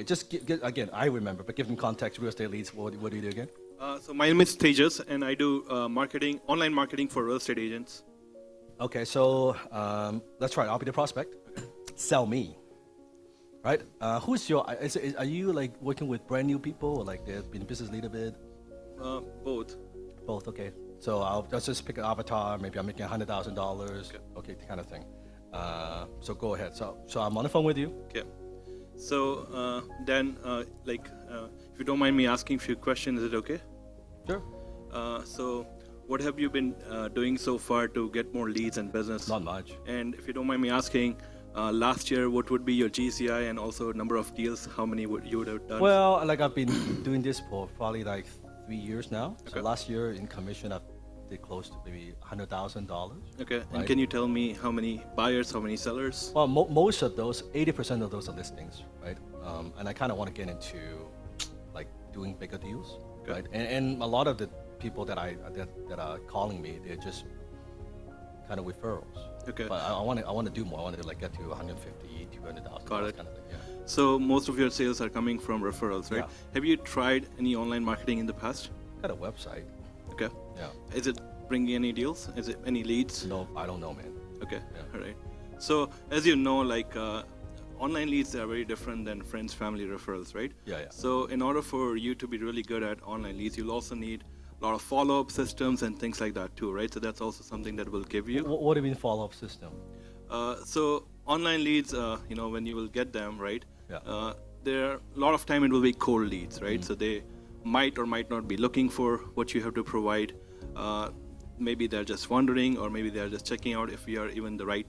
Okay, just again, I remember, but give them context. Real estate leads. What do you do again? So my name is Tejas, and I do online marketing for real estate agents. Okay, so that's right. I'll be the prospect. Okay. Sell me. Right? Who's your? Are you like working with brand new people, or like they've been in business a little bit? Both. Both. Okay. So I'll just pick an avatar. Maybe I'm making $100,000. Okay, kind of thing. So go ahead. So I'm on the phone with you. Okay. So Dan, if you don't mind me asking a few questions, is it okay? Sure. So what have you been doing so far to get more leads and business? Not much. And if you don't mind me asking, last year, what would be your GCI and also number of deals? How many you would have done? Well, like I've been doing this for probably like 3 years now. Okay. So last year in commission, I did close to maybe $100,000. Okay. Right? And can you tell me how many buyers, how many sellers? Well, most of those, 80% of those are listings, right? And I kind of want to get into like doing bigger deals, Okay. right? And a lot of the people that are calling me, they're just kind of referrals. Okay. But I want to do more. I want to like get to 150, 200,000. Got it. Kind of thing. Yeah. So most of your sales are coming from referrals, right? Yeah. Have you tried any online marketing in the past? Got a website. Okay. Yeah. Is it bringing any deals? Is it any leads? No, I don't know, man. Okay. Yeah. All right. So as you know, online leads are very different than friends, family referrals, right? Yeah, yeah. So in order for you to be really good at online leads, you'll also need a lot of follow-up systems and things like that too, right? So that's also something that will give you. What do you mean follow-up system? So online leads, when you will get them, right? Yeah. There a lot of time it will be cold leads, right? So they might or might not be looking for what you have to provide. Maybe they're just wondering, or maybe they're just checking out if you are even the right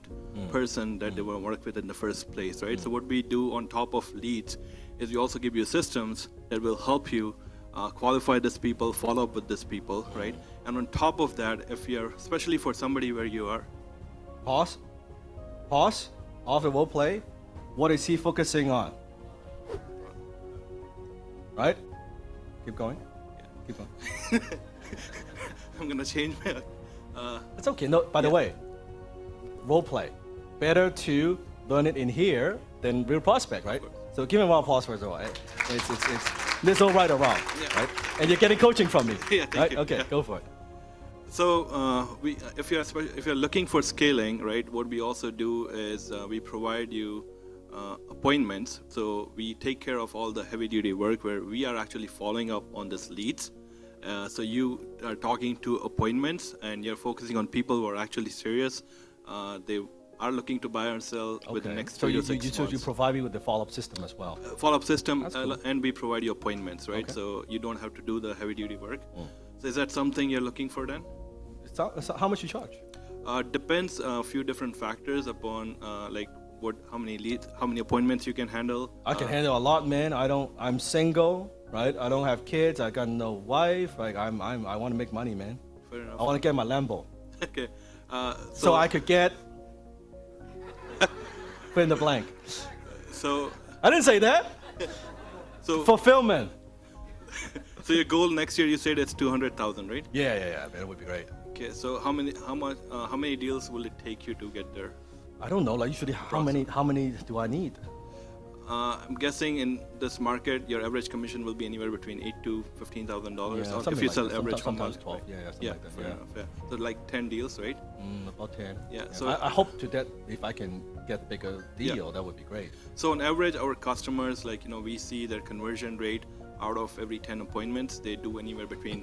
person that they want to work with in the first place, right? So what we do on top of leads is we also give you systems that will help you qualify these people, follow up with these people, right? And on top of that, if you're, especially for somebody where you are, Pause. Off the role play. What is he focusing on? Right? Keep going. Yeah. Keep going. I'm gonna change my. It's okay. No, by the way, role play. Better to learn it in here than real prospect, right? So give me one applause first of all. It's there's no right or wrong, Yeah. right? And you're getting coaching from me, Yeah, thank right? you. Okay, Yeah. go for it. So if you're looking for scaling, right, what we also do is we provide you appointments. So we take care of all the heavy duty work where we are actually following up on these leads. So you are talking to appointments and you're focusing on people who are actually serious. They are looking to buy or sell within the next 3 to 6 months. So you provide me with the follow-up system as well. Follow-up system, That's cool. and we provide you appointments, right? Okay. So you don't have to do the heavy duty work. So is that something you're looking for then? So how much you charge? Depends a few different factors upon how many leads, how many appointments you can handle. I can handle a lot, man. I'm single, right? I don't have kids. I got no wife. Like I want to make money, man. Fair enough. I want to get my Lambo. Okay. So I could get fill in the blank. So I didn't say that. so Fulfillment. so your goal next year, you said it's 200,000, right? Yeah. That would be great. Okay. So how many deals will it take you to get there? I don't know. Like usually, how many do I need? I'm guessing in this market, your average commission will be anywhere between $8,000 to $15,000 if something you like sell that. average per Sometimes month. 12. right? Yeah, something Yeah, like that. fair Yeah. enough. Yeah. So like 10 deals, right? About 10. Yeah, Yeah. so- I hope to that if I can get bigger deal, that would be great. So on average, our customers, we see their conversion rate out of every 10 appointments, they do anywhere between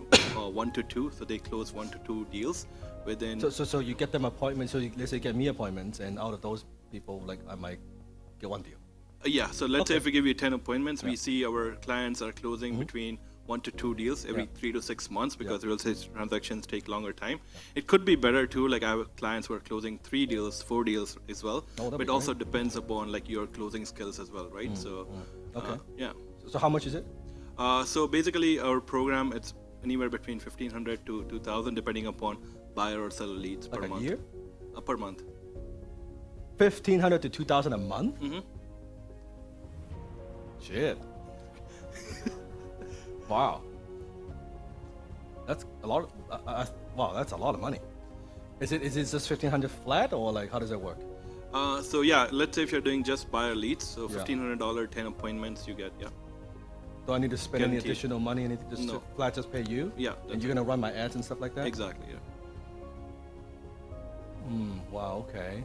1 to 2. So they close 1 to 2 deals within. So you get them appointments. So let's say you get me appointments, and out of those people, like I might get one deal. Yeah, so let's say Okay. if we give you 10 appointments, we Yeah. see our clients are closing between 1 to 2 deals every 3 to 6 months because real estate transactions take longer time. It could be better too, like I have clients who are closing 3 deals, 4 deals as well. that'd But be it also great. depends upon your closing skills as well, right? So, Okay. yeah. So how much is it? So basically our program, it's anywhere between 1,500 to 2,000 depending upon buyer or seller leads Like per a month. year? Per month. 1,500 to 2,000 a month? Mm-hmm. Shit. Wow. That's a lot. Wow, that's a lot of money. Is it just 1,500 flat, or like how does it work? So yeah, let's say if you're doing just buyer leads, so Yeah. $1,500, 10 appointments you get, yeah. Do I need to spend any Guaranteed. additional money? Anything just No. to flat just pay you? Yeah, And that's you're gonna run my ads and stuff like that? Exactly, yeah. Wow. Okay.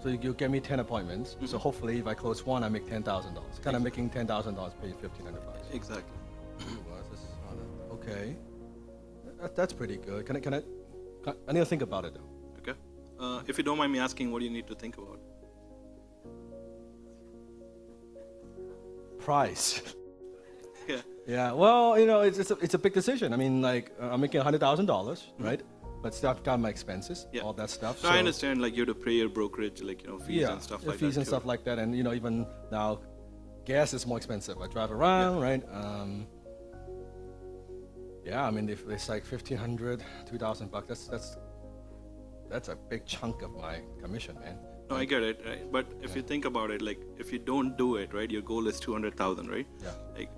So you give me 10 appointments. So hopefully, if I close one, I make $10,000. Kind of making $10,000, pay you $1,500. Exactly. Okay. That's pretty good. I need to think about it though. Okay. If you don't mind me asking, what do you need to think about? Price. Yeah. Yeah. Well, it's a big decision. I mean, like I'm making $100,000, right? But still, I've got my expenses, Yeah. all that stuff. So I understand, like you have to pay your brokerage, like fees and stuff like that. Fees and too. stuff like that, and even now, gas is more expensive. I drive around, right? Yeah, I mean, if it's like $1,500, $2,000, that's a big chunk of my commission, man. No, I get it, right? But if you think about it, like if you don't do it, right, your goal is 200,000, right? Yeah. Like,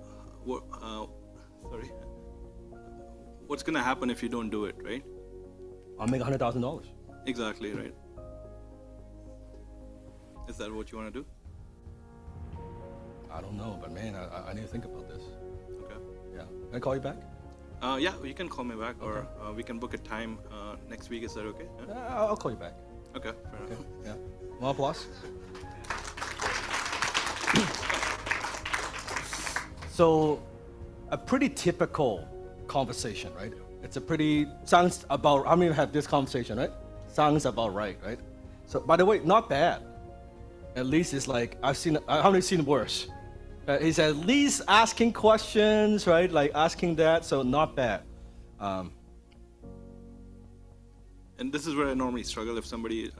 sorry. What's gonna happen if you don't do it, right? I'll make $100,000. Exactly, right? Is that what you want to do? I don't know, but man, I need to think about this. Okay. Yeah. Can I call you back? Yeah, you can call me back, or we can book a time next week. Is that okay? Yeah? I'll call you back. Okay, fair enough. Yeah. More applause. So, a pretty typical conversation, right? It's a pretty, sounds about, how many have this conversation, right? Sounds about right? So, by the way, not bad. At least it's like, how many seen worse? He's at least asking questions, right? Like asking that, so not bad. And this is where I normally struggle if somebody's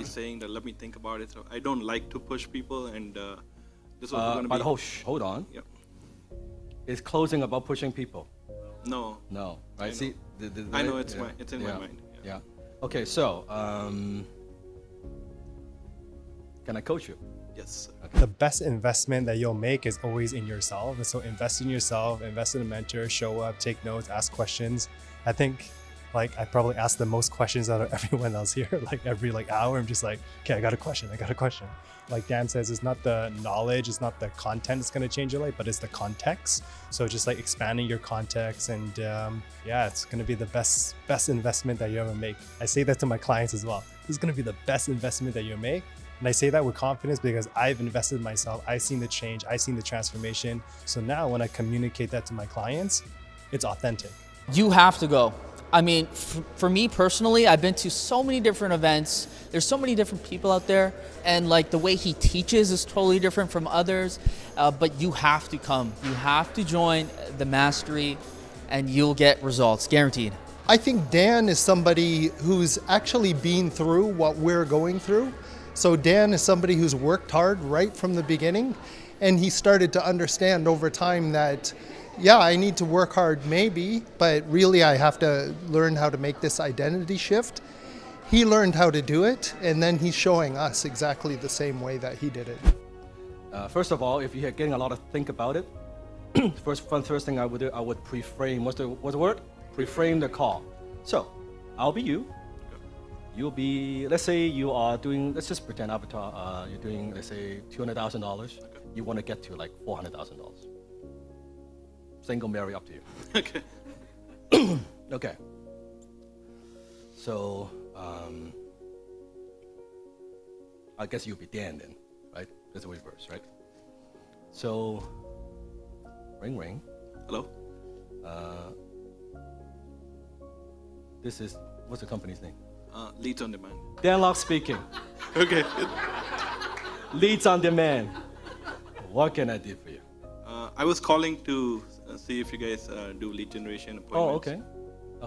saying that, let me think about it. So I don't like to push people, and this was going to But be. hold on. Yep. Is closing about pushing people? No. No, right? I know. See, I know it's in my mind. Yeah. Okay, so can I coach you? Yes. The best investment that you'll make is always in yourself. And so invest in yourself, invest in a mentor, show up, take notes, ask questions. I think like I probably ask the most questions out of everyone else here. Like every hour, I'm just like, okay, I got a question. Like Dan says, it's not the knowledge, it's not the content that's going to change your life, but it's the context. So just like expanding your context, and it's going to be the best investment that you ever make. I say that to my clients as well. This is going to be the best investment that you make. And I say that with confidence because I've invested in myself. I've seen the change. I've seen the transformation. So now when I communicate that to my clients, it's authentic. You have to go. I mean, for me personally, I've been to so many different events. There's so many different people out there, and like the way he teaches is totally different from others. But you have to come. You have to join the mastery, and you'll get results, guaranteed. I think Dan is somebody who's actually been through what we're going through. So Dan is somebody who's worked hard right from the beginning, and he started to understand over time that, yeah, I need to work hard maybe, but really I have to learn how to make this identity shift. He learned how to do it, and then he's showing us exactly the same way that he did it. First of all, if you're getting a lot of think about it, first thing I would do, I would pre-frame. What's the word? Pre-frame the call. So, I'll be you. You'll be, let's say you are doing, let's just pretend avatar, you're doing, let's say, $200,000. You want to get to like $400,000. Single, marry, up to you. Okay. Okay. So, I guess you'll be Dan then, right? There's a reverse, right? So, ring, ring. Hello. This is, what's the company's name? Leads on demand. Dan Locke speaking. Okay. Leads on demand. What can I do for you? I was calling to see if you guys do lead generation appointments. Oh, okay.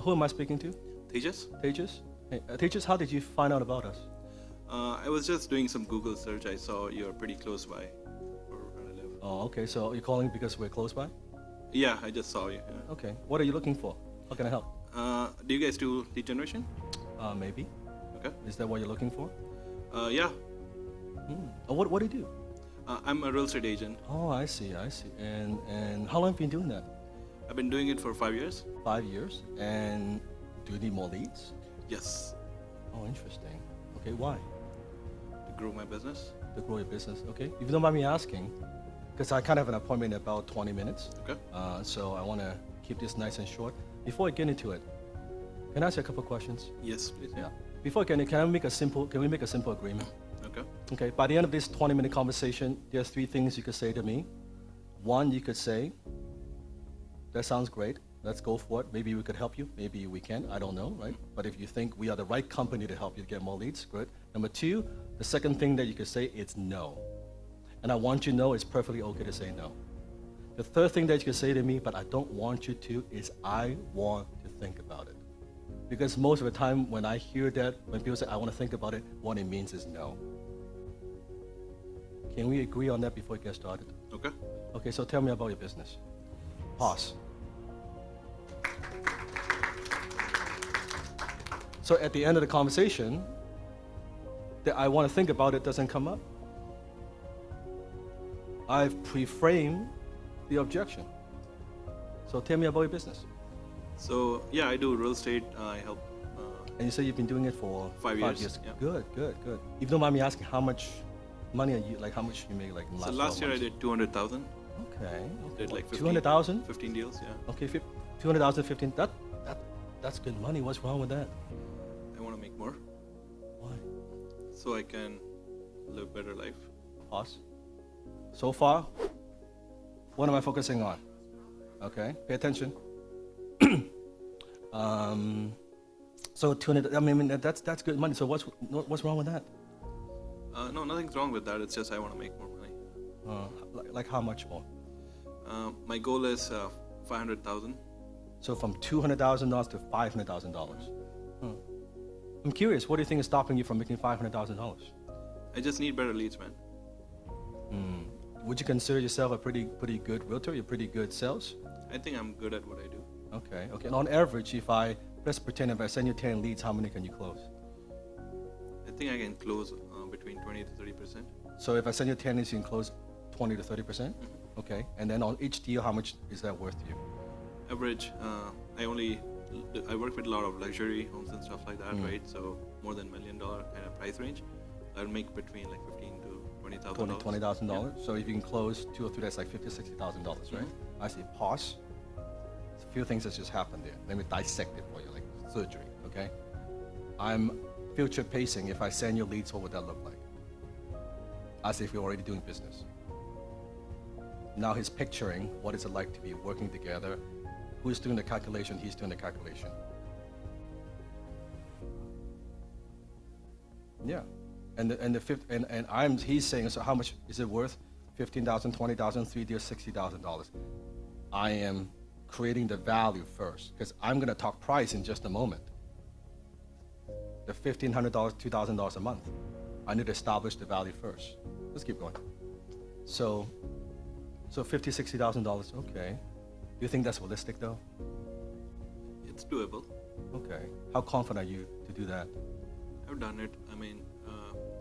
Who am I speaking to? Tejas? Tejas? Hey, Tejas, how did you find out about us? I was just doing some Google search. I saw you're pretty close by where I live. Oh, okay. So you're calling because we're close by? Yeah, I just saw you. Yeah. Okay. What are you looking for? How can I help? Do you guys do lead generation? Maybe. Okay. Is that what you're looking for? Yeah. What do you do? I'm a real estate agent. Oh, I see. And how long have you been doing that? I've been doing it for 5 years. 5 years. And do you need more leads? Yes. Oh, interesting. Okay, why? To grow my business. To grow your business. Okay. If you don't mind me asking, because I kind of have an appointment in about 20 minutes. Okay. So I want to keep this nice and short. Before I get into it, can I ask you a couple questions? Yes, please. Yeah. Before I get into, can we make a simple agreement? Okay. Okay. By the end of this 20-minute conversation, there's 3 things you could say to me. One, you could say, that sounds great. Let's go for it. Maybe we could help you. Maybe we can. I don't know, right? But if you think we are the right company to help you get more leads, good. Number 2, the second thing that you could say is no. And I want you to know it's perfectly okay to say no. The third thing that you can say to me, but I don't want you to, is I want to think about it. Because most of the time when I hear that, when people say I want to think about it, what it means is no. Can we agree on that before we get started? Okay. Okay, so tell me about your business. Pause. So at the end of the conversation, that I want to think about it doesn't come up. I've pre-framed the objection. So tell me about your business. So yeah, I do real estate. I help. And you say you've been doing it for 5 years, yeah. Good. If you don't mind me asking, how much money are you, like how much you make like in the So last 12 last year I months? did 200,000. Okay. Did like 15, 200,000? 15 deals. Yeah. Okay, 200,000, 15. That's good money. What's wrong with that? I want to make more, Why? so I can live better life. Pause. So far, what am I focusing on? Okay, pay attention. So 200. I mean, that's good money. So what's wrong with that? No, nothing's wrong with that. It's just I want to make more money. Like how much more? My goal is 500,000. So from $200,000 to $500,000. I'm curious. What do you think is stopping you from making $500,000? I just need better leads, man. Would you consider yourself a pretty good realtor? You're pretty good sales? I think I'm good at what I do. Okay. And on average, let's pretend if I send you 10 leads, how many can you close? I think I can close between 20 to 30%. So if I send you 10 leads, you can close 20 to 30%? Okay. And then on each deal, how much is that worth to you? Average, I work with a lot of luxury homes and stuff like that, right? So more than $1 million kind of price range. I'll make between like $15,000 to $20,000. $20,000. Yeah. So if you can close 2 or 3, that's like $50,000, $60,000, right? I see. Pause. There's a few things that just happened there. Let me dissect it for you, like surgery, okay? I'm future pacing. If I send you leads, what would that look like? As if we're already doing business. Now he's picturing what is it like to be working together. Who's doing the calculation? He's doing the calculation. Yeah. He's saying, so how much is it worth? $15,000, $20,000, 3 deals, $60,000. I am creating the value first, because I'm going to talk price in just a moment. The $1,500, $2,000 a month. I need to establish the value first. Let's keep going. So $50,000, $60,000, okay. Do you think that's realistic though? It's doable. Okay. How confident are you to do that? I've done it. I mean,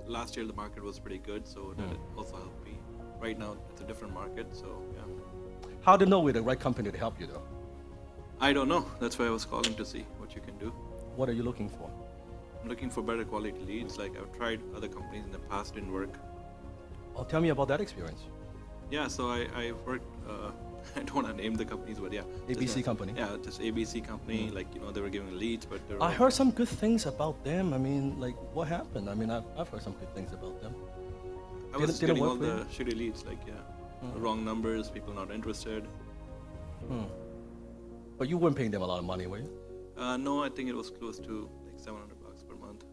last year the market was pretty good, so that also helped me. Right now it's a different market, so yeah. How to know we're the right company to help you though? I don't know. That's why I was calling to see what you can do. What are you looking for? I'm looking for better quality leads. Like I've tried other companies in the past, didn't work. Oh, tell me about that experience. Yeah, so I worked, I don't want to name the companies, but yeah. ABC company? Yeah, just ABC company, like, they were giving leads, but they were I heard some good things about them. I mean, like, what happened? I mean, I've heard some good things about them. I was Did it getting work all for the you? shitty leads, like, wrong numbers, people not interested. But you weren't paying them a lot of money, were you? No, I think it was close to like $700 per month.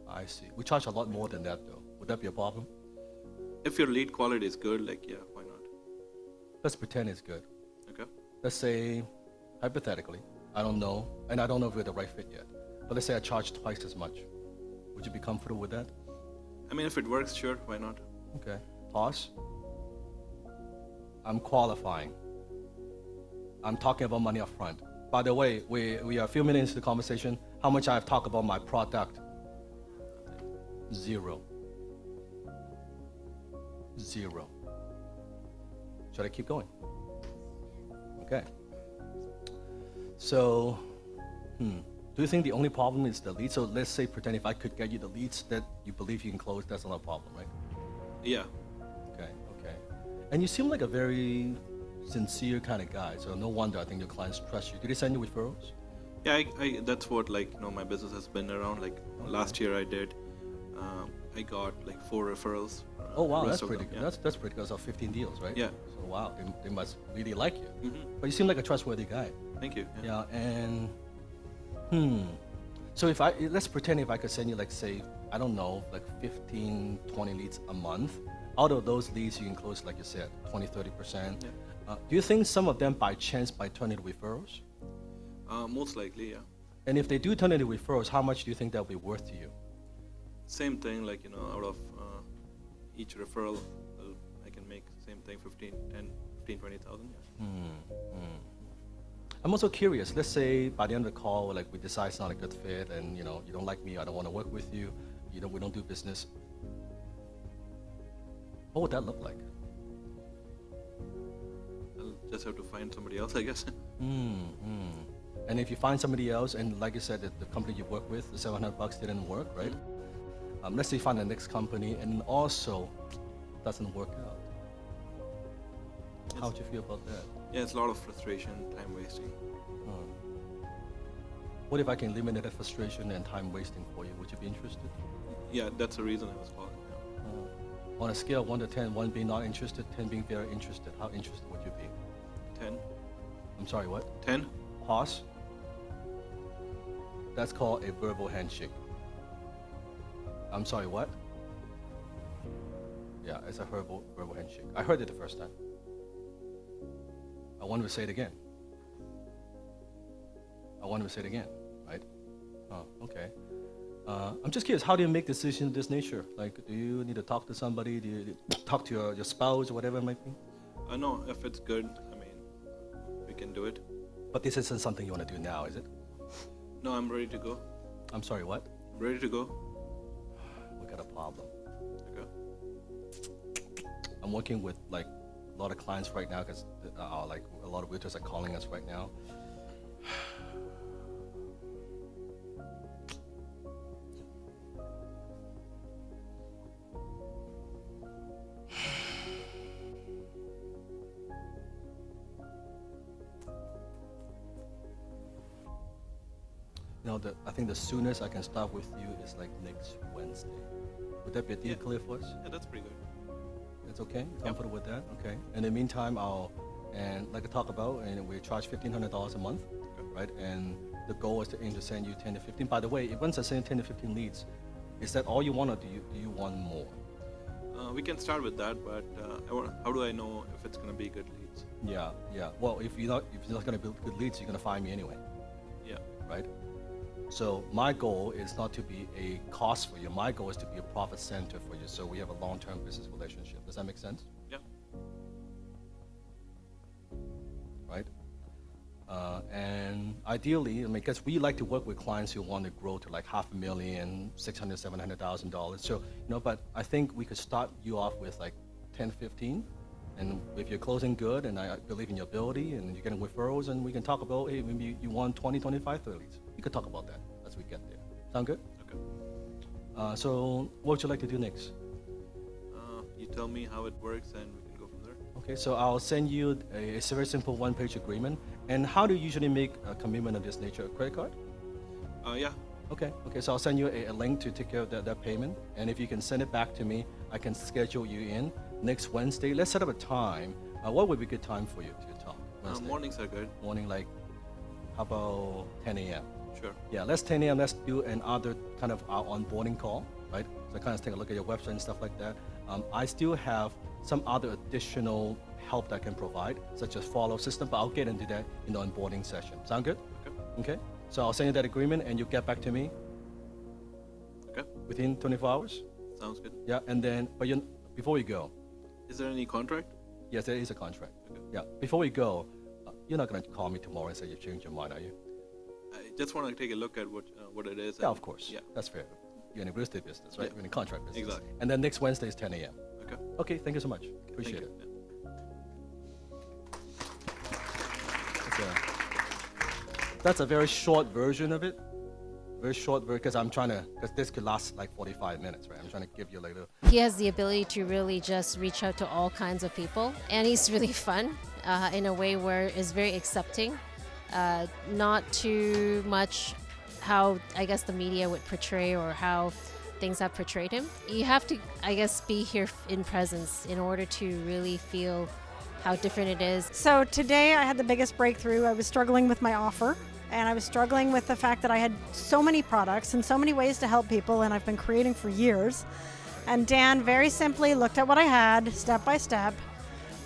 I see. We charge a lot more than that, though. Would that be a problem? If your lead quality is good, like, yeah, why not? Let's pretend it's good. Okay. Let's say, hypothetically, I don't know, and I don't know if we're the right fit yet, but let's say I charge twice as much. Would you be comfortable with that? I mean, if it works, sure, why not? Okay. Pause. I'm qualifying. I'm talking about money up front. By the way, we are a few minutes into the conversation. How much I've talked about my product? 0. 0. Should I keep going? Okay. So, Do you think the only problem is the leads? So let's say, pretend if I could get you the leads that you believe you can close, that's not a problem, right? Yeah. Okay, okay. And you seem like a very sincere kind of guy, so no wonder I think your clients trust you. Did they send you referrals? Yeah, that's what my business has been around. Like last year I did, I got like 4 referrals. Oh wow, rest that's of pretty them, good. yeah. That's pretty good. So 15 deals, right? Yeah. So wow, they must really like you. Mhm. But you seem like a trustworthy guy. Thank you. Yeah, and so let's pretend if I could send you like say, I don't know, like 15, 20 leads a month. Out of those leads you can close, like you said, 20, 30%. Yeah. Do you think some of them by chance might turn into referrals? Most likely, yeah. And if they do turn into referrals, how much do you think that'll be worth to you? Same thing, like out of each referral, I can make same thing, 15, 20,000. Yeah. I'm also curious. Let's say by the end of the call, like we decide it's not a good fit, and you don't like me, I don't want to work with you. We don't do business. What would that look like? I'll just have to find somebody else, I guess. And if you find somebody else, and like you said, that the company you work with, the $700 didn't work, right? Let's say you find the next company, and also doesn't work out. How would you feel about that? Yeah, it's a lot of frustration, time wasting. What if I can eliminate that frustration and time wasting for you? Would you be interested? Yeah, that's the reason I was calling. Yeah. On a scale of 1 to 10, 1 being not interested, 10 being very interested, how interested would you be? 10. I'm sorry, what? 10? Pause. That's called a verbal handshake. I'm sorry, what? Yeah, it's a verbal handshake. I heard it the first time. I want to say it again. Right? Oh, okay. I'm just curious, how do you make decisions of this nature? Like, do you need to talk to somebody? Do you talk to your spouse or whatever it might be? No, if it's good, we can do it. But this isn't something you want to do now, is it? No, I'm ready to go. I'm sorry, what? I'm ready to go. We got a problem. Okay. I'm working with like a lot of clients right now because like a lot of realtors are calling us right now. I think the soonest I can start with you is like next Wednesday. Would that be a deal clear for us? Yeah, that's pretty good. That's okay? Comfortable with that? Okay. In the meantime, like I talked about, and we charge $1,500 a month, right? And the goal is to aim to send you 10 to 15. By the way, once I send 10 to 15 leads, is that all you want, or do you want more? We can start with that, but how do I know if it's going to be good leads? Yeah. Well, if you're not going to build good leads, you're going to find me anyway, Yeah. right? So my goal is not to be a cost for you. My goal is to be a profit center for you. So we have a long-term business relationship. Does that make sense? Yeah. Right? And ideally, because we like to work with clients who want to grow to like $500,000, $600,000, $700,000. So, but I think we could start you off with like 10, 15. And if you're closing good, and I believe in your ability, and you're getting referrals, and we can talk about, hey, maybe you want 20, 25, 30 leads. We could talk about that as we get there. Sound good? Okay. So what would you like to do next? You tell me how it works, and we can go from there. Okay, so I'll send you a very simple one-page agreement. And how do you usually make a commitment of this nature? A credit card? Yeah. Okay, so I'll send you a link to take care of that payment. And if you can send it back to me, I can schedule you in next Wednesday. Let's set up a time. What would be a good time for you to talk? Wednesday? Mornings are good. Morning, like, how about 10 a.m.? Sure. Yeah, let's 10 a.m. Let's do another kind of our onboarding call, right? So kind of take a look at your website and stuff like that. I still have some other additional help that I can provide, such as follow system, but I'll get into that in the onboarding session. Sound good? Okay. So I'll send you that agreement, and you get back to me. Okay. Within 24 hours. Sounds good. Yeah, and then, before we go. Is there any contract? Yes, there is a contract. Okay. Yeah. Before we go, you're not gonna call me tomorrow and say you changed your mind, are you? I just want to take a look at what it is. Yeah, of course. Yeah. That's fair. You're in a real estate business, right? Yeah. You're in a contract business. Exactly. And then next Wednesday is 10 a.m. Okay. Okay, thank you so much. Appreciate Thank it. you. That's a very short version of it. very short, because because this could last like 45 minutes, right? I'm trying to give you like a He has the ability to really just reach out to all kinds of people, and he's really fun in a way where is very accepting, not too much how I guess the media would portray or how things have portrayed him. You have to, I guess, be here in presence in order to really feel how different it is. So today I had the biggest breakthrough. I was struggling with my offer, and I was struggling with the fact that I had so many products and so many ways to help people, and I've been creating for years. And Dan very simply looked at what I had step by step,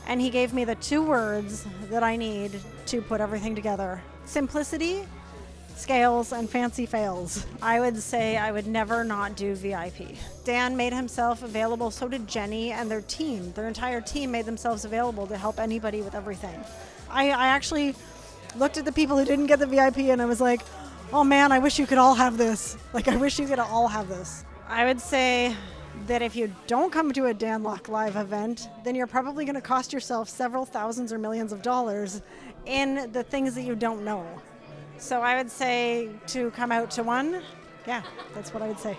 and he gave me the 2 words that I need to put everything together: simplicity, scales, and fancy fails. I would say I would never not do VIP. Dan made himself available, so did Jenny and their team. Their entire team made themselves available to help anybody with everything. I actually looked at the people who didn't get the VIP and I was like, oh man, I wish you could all have this. Like, I wish you could all have this. I would say that if you don't come to a Dan Lok Live event, then you're probably going to cost yourself several thousands or millions of dollars in the things that you don't know. So I would say to come out to one, yeah, that's what I would say.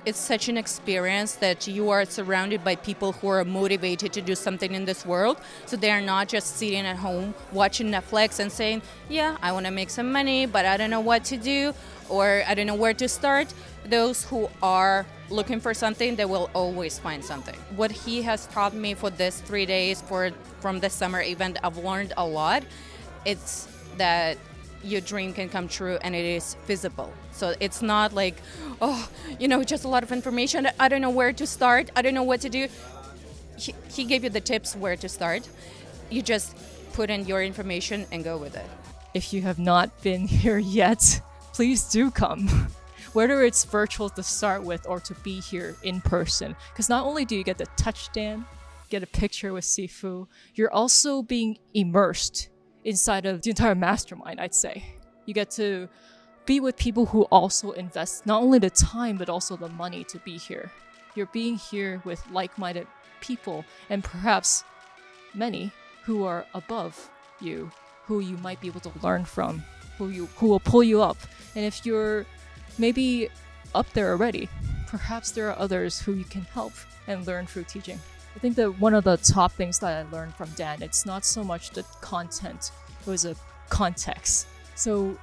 It's such an experience that you are surrounded by people who are motivated to do something in this world. So they are not just sitting at home watching Netflix and saying, yeah, I want to make some money, but I don't know what to do, or I don't know where to start. Those who are looking for something, they will always find something. What he has taught me for this 3 days from the summer event, I've learned a lot. It's that your dream can come true and it is feasible. So it's not like, oh, just a lot of information. I don't know where to start. I don't know what to do. He gave you the tips where to start. You just put in your information and go with it. If you have not been here yet, please do come. Whether it's virtual to start with or to be here in person. Because not only do you get to touch Dan, get a picture with Sifu, you're also being immersed inside of the entire mastermind, I'd say. You get to be with people who also invest not only the time, but also the money to be here. You're being here with like-minded people, and perhaps many who are above you, who you might be able to learn from, who will pull you up. And if you're maybe up there already, perhaps there are others who you can help and learn through teaching. I think that one of the top things that I learned from Dan, it's not so much the content, it was a context. So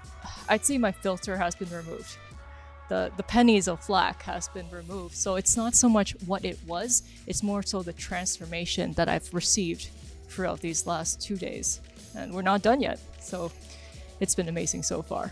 I'd say my filter has been removed. The pennies of flack has been removed. So it's not so much what it was, it's more so the transformation that I've received throughout these last 2 days. And we're not done yet. So it's been amazing so far.